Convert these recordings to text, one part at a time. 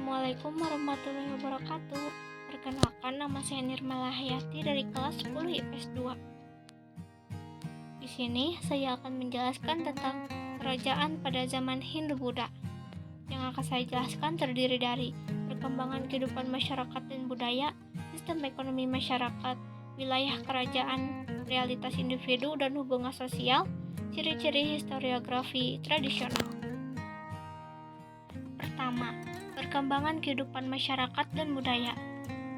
Assalamualaikum warahmatullahi wabarakatuh. Perkenalkan, nama saya Nirmala Hayati dari kelas 10 IPS 2. Di sini saya akan menjelaskan tentang kerajaan pada zaman Hindu-Buddha. Yang akan saya jelaskan terdiri dari perkembangan kehidupan masyarakat dan budaya, sistem ekonomi masyarakat, wilayah kerajaan, realitas individu dan hubungan sosial, ciri-ciri historiografi tradisional. Pertama, perkembangan kehidupan masyarakat dan budaya.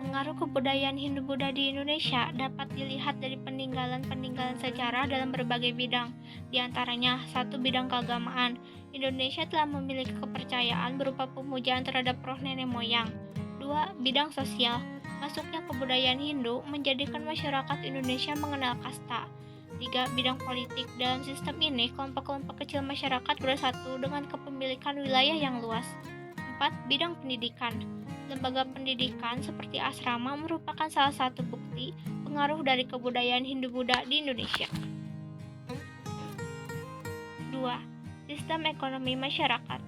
Pengaruh kebudayaan Hindu-Buddha di Indonesia dapat dilihat dari peninggalan-peninggalan sejarah dalam berbagai bidang. Di antaranya, 1. Bidang keagamaan. Indonesia telah memiliki kepercayaan berupa pemujaan terhadap roh nenek moyang. 2. Bidang sosial. Masuknya kebudayaan Hindu menjadikan masyarakat Indonesia mengenal kasta. 3. Bidang politik. Dalam sistem ini, kelompok-kelompok kecil masyarakat bersatu dengan kepemilikan wilayah yang luas. 4. Bidang pendidikan. Lembaga pendidikan seperti asrama merupakan salah satu bukti pengaruh dari kebudayaan Hindu-Buddha di Indonesia. 2. Sistem ekonomi masyarakat.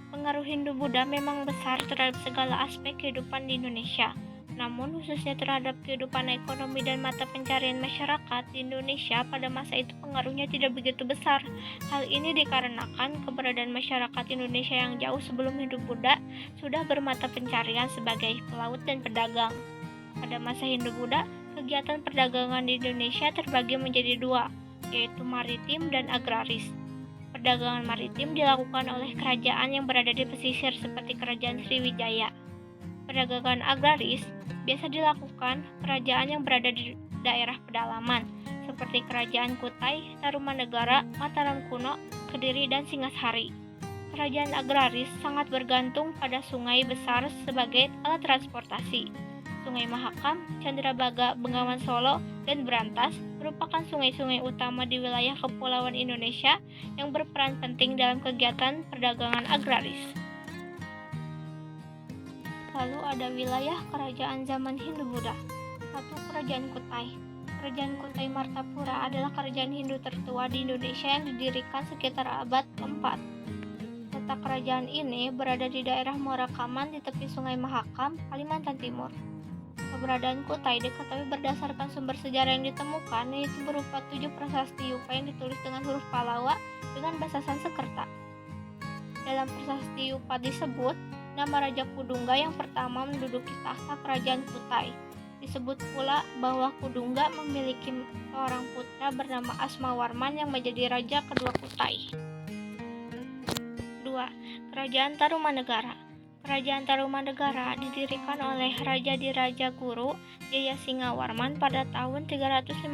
Pengaruh Hindu-Buddha memang besar terhadap segala aspek kehidupan di Indonesia. Namun, khususnya terhadap kehidupan ekonomi dan mata pencarian masyarakat di Indonesia pada masa itu pengaruhnya tidak begitu besar. Hal ini dikarenakan keberadaan masyarakat Indonesia yang jauh sebelum Hindu-Buddha sudah bermata pencarian sebagai pelaut dan pedagang. Pada masa Hindu-Buddha, kegiatan perdagangan di Indonesia terbagi menjadi 2, yaitu maritim dan agraris. Perdagangan maritim dilakukan oleh kerajaan yang berada di pesisir seperti Kerajaan Sriwijaya. Perdagangan agraris biasa dilakukan kerajaan yang berada di daerah pedalaman, seperti Kerajaan Kutai, Tarumanegara, Mataram Kuno, Kediri, dan Singasari. Kerajaan agraris sangat bergantung pada sungai besar sebagai alat transportasi. Sungai Mahakam, Candrabaga, Bengawan Solo, dan Brantas merupakan sungai-sungai utama di wilayah kepulauan Indonesia yang berperan penting dalam kegiatan perdagangan agraris. Lalu ada wilayah kerajaan zaman Hindu-Buddha. 1. Kerajaan Kutai. Kerajaan Kutai Martapura adalah kerajaan Hindu tertua di Indonesia yang didirikan sekitar abad ke-4. Letak kerajaan ini berada di daerah Muarakaman di tepi Sungai Mahakam, Kalimantan Timur. Keberadaan Kutai diketahui berdasarkan sumber sejarah yang ditemukan, yaitu berupa 7 prasasti Yupa yang ditulis dengan huruf Palawa dengan bahasa Sanskerta. Dalam prasasti Yupa disebut nama Raja Kudungga yang pertama menduduki tahta kerajaan Kutai. Disebut pula bahwa Kudungga memiliki seorang putra bernama Asmawarman yang menjadi raja kedua Kutai. 2. Kerajaan Tarumanegara. Kerajaan Tarumanegara didirikan oleh Raja Diraja Guru Jayasingawarman pada tahun 358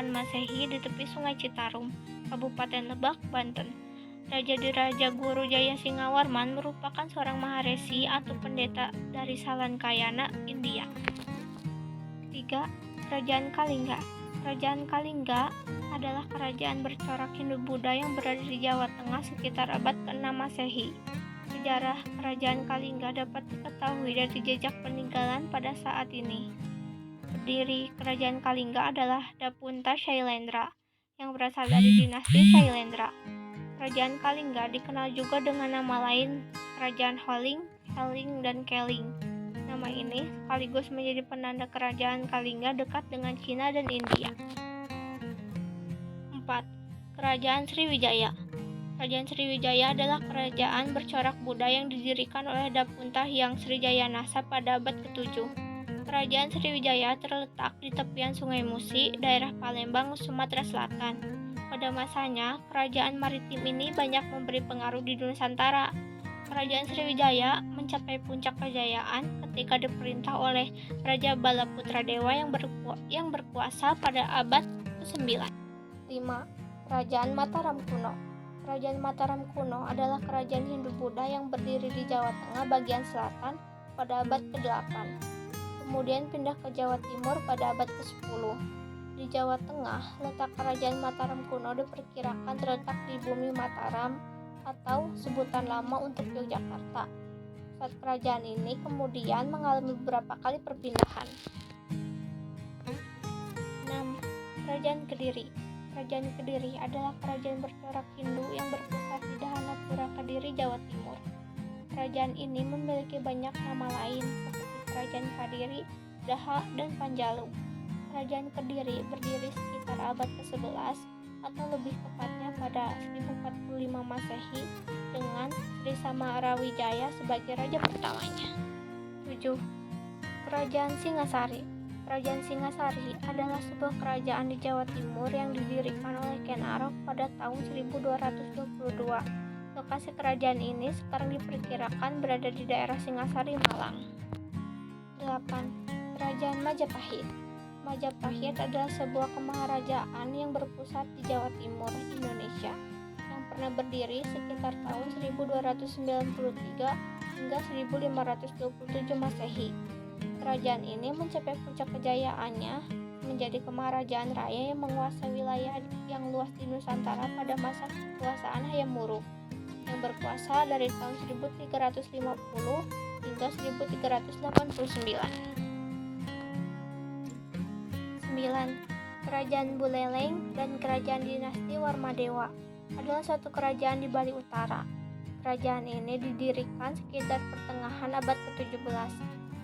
Masehi di tepi Sungai Citarum, Kabupaten Lebak, Banten. Raja Diraja Guru Jayasingawarman merupakan seorang maharesi atau pendeta dari Salankayana, India. 3. Kerajaan Kalingga. Kerajaan Kalingga adalah kerajaan bercorak Hindu-Buddha yang berada di Jawa Tengah sekitar abad ke-6 Masehi. Sejarah kerajaan Kalingga dapat diketahui dari jejak peninggalan pada saat ini. Pendiri kerajaan Kalingga adalah Dapunta Shailendra yang berasal dari dinasti Shailendra. Kerajaan Kalingga dikenal juga dengan nama lain Kerajaan Holing, Heling, dan Keling. Nama ini sekaligus menjadi penanda kerajaan Kalingga dekat dengan Cina dan India. 4. Kerajaan Sriwijaya. Kerajaan Sriwijaya adalah kerajaan bercorak Buddha yang didirikan oleh Dapunta Hyang Srijayanasa pada abad ke-7. Kerajaan Sriwijaya terletak di tepian Sungai Musi, daerah Palembang, Sumatera Selatan. Pada masanya, kerajaan maritim ini banyak memberi pengaruh di Nusantara. Kerajaan Sriwijaya mencapai puncak kejayaan ketika diperintah oleh Raja Balaputradewa yang berkuasa pada abad ke-9. 5. Kerajaan Mataram Kuno. Kerajaan Mataram Kuno adalah kerajaan Hindu-Buddha yang berdiri di Jawa Tengah bagian selatan pada abad ke-8. Kemudian pindah ke Jawa Timur pada abad ke-10. Di Jawa Tengah, letak kerajaan Mataram kuno diperkirakan terletak di bumi Mataram atau sebutan lama untuk Yogyakarta. Saat kerajaan ini kemudian mengalami beberapa kali perpindahan. 6. Kerajaan Kediri. Kerajaan Kediri adalah kerajaan bercorak Hindu yang berpusat di Dahanapura, Kediri, Jawa Timur. Kerajaan ini memiliki banyak nama lain seperti Kerajaan Kadiri, Daha, dan Panjalu. Kerajaan Kediri berdiri sekitar abad ke-11 atau lebih tepatnya pada 1045 Masehi dengan Sri Samarawijaya sebagai raja pertamanya. 7. Kerajaan Singasari. Kerajaan Singasari adalah sebuah kerajaan di Jawa Timur yang didirikan oleh Ken Arok pada tahun 1222. Lokasi kerajaan ini sekarang diperkirakan berada di daerah Singasari, Malang. 8. Kerajaan Majapahit. Majapahit adalah sebuah kemaharajaan yang berpusat di Jawa Timur, Indonesia, yang pernah berdiri sekitar tahun 1293 hingga 1527 Masehi. Kerajaan ini mencapai puncak kejayaannya menjadi kemaharajaan raya yang menguasai wilayah yang luas di Nusantara pada masa kekuasaan Hayam Wuruk, yang berkuasa dari tahun 1350 hingga 1389. 9. Kerajaan Buleleng dan Kerajaan Dinasti Warmadewa adalah suatu kerajaan di Bali Utara. Kerajaan ini didirikan sekitar pertengahan abad ke-17.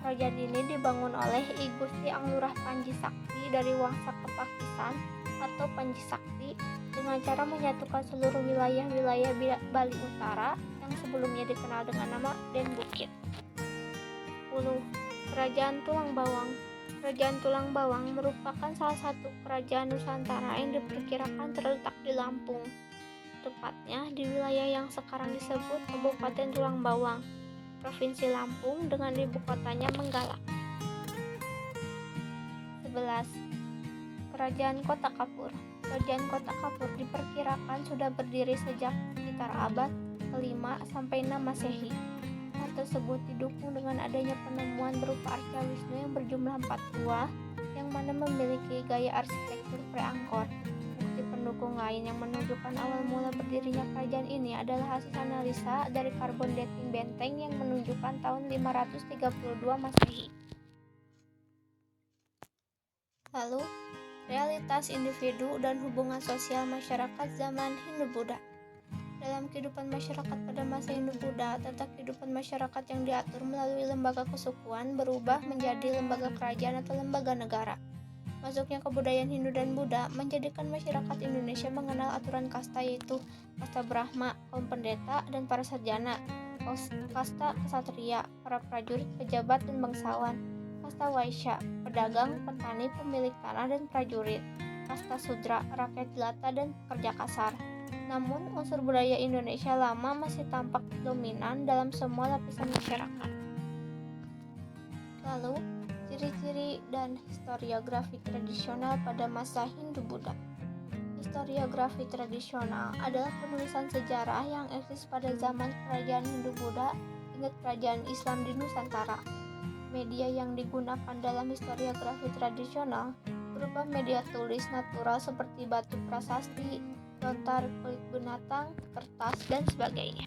Kerajaan ini dibangun oleh I Gusti Anglurah Panji Sakti dari Wangsa Kepakisan atau Panji Sakti dengan cara menyatukan seluruh wilayah-wilayah Bali Utara yang sebelumnya dikenal dengan nama Den Bukit. 10. Kerajaan Tulang Bawang. Kerajaan Tulang Bawang merupakan salah satu kerajaan Nusantara yang diperkirakan terletak di Lampung, tepatnya di wilayah yang sekarang disebut Kabupaten Tulang Bawang, Provinsi Lampung, dengan ibu kotanya Menggala. 11. Kerajaan Kota Kapur. Kerajaan Kota Kapur diperkirakan sudah berdiri sejak sekitar abad ke-5 sampai 6 Masehi. Hal tersebut didukung dengan adanya penemuan berupa arca Wisnu yang berjumlah 4 buah, yang mana memiliki gaya arsitektur pre-Angkor. Pendukung lain yang menunjukkan awal mula berdirinya kerajaan ini adalah hasil analisa dari carbon dating benteng yang menunjukkan tahun 532 Masehi. Lalu, realitas individu dan hubungan sosial masyarakat zaman Hindu-Buddha. Dalam kehidupan masyarakat pada masa Hindu-Buddha, tata kehidupan masyarakat yang diatur melalui lembaga kesukuan berubah menjadi lembaga kerajaan atau lembaga negara. Masuknya kebudayaan Hindu dan Buddha menjadikan masyarakat Indonesia mengenal aturan kasta, yaitu kasta Brahma, kaum pendeta, dan para sarjana, kasta kesatria, para prajurit, pejabat, dan bangsawan, kasta Waisya, pedagang, petani, pemilik tanah, dan prajurit, kasta Sudra, rakyat jelata, dan pekerja kasar. Namun, unsur budaya Indonesia lama masih tampak dominan dalam semua lapisan masyarakat. Lalu, ciri-ciri dan historiografi tradisional pada masa Hindu-Buddha. Historiografi tradisional adalah penulisan sejarah yang eksis pada zaman kerajaan Hindu-Buddha hingga kerajaan Islam di Nusantara. Media yang digunakan dalam historiografi tradisional berupa media tulis natural seperti batu prasasti, lontar, kulit binatang, kertas, dan sebagainya.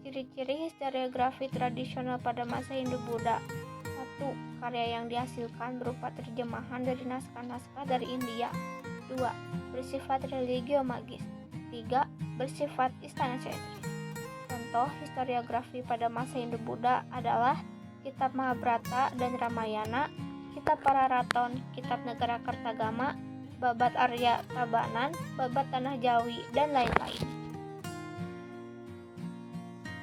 Ciri-ciri historiografi tradisional pada masa Hindu-Buddha. 1. Karya yang dihasilkan berupa terjemahan dari naskah-naskah dari India. 2. Bersifat religio-magis. 3. Bersifat istana sentris. Contoh historiografi pada masa Hindu-Buddha adalah Kitab Mahabharata dan Ramayana, Kitab Pararaton, Kitab Negara Kertagama, Babat Arya Tabanan, Babat Tanah Jawi, dan lain-lain.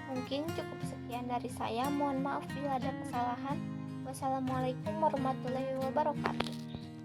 Mungkin cukup sekian dari saya. Mohon maaf bila ada kesalahan. Wassalamualaikum warahmatullahi wabarakatuh.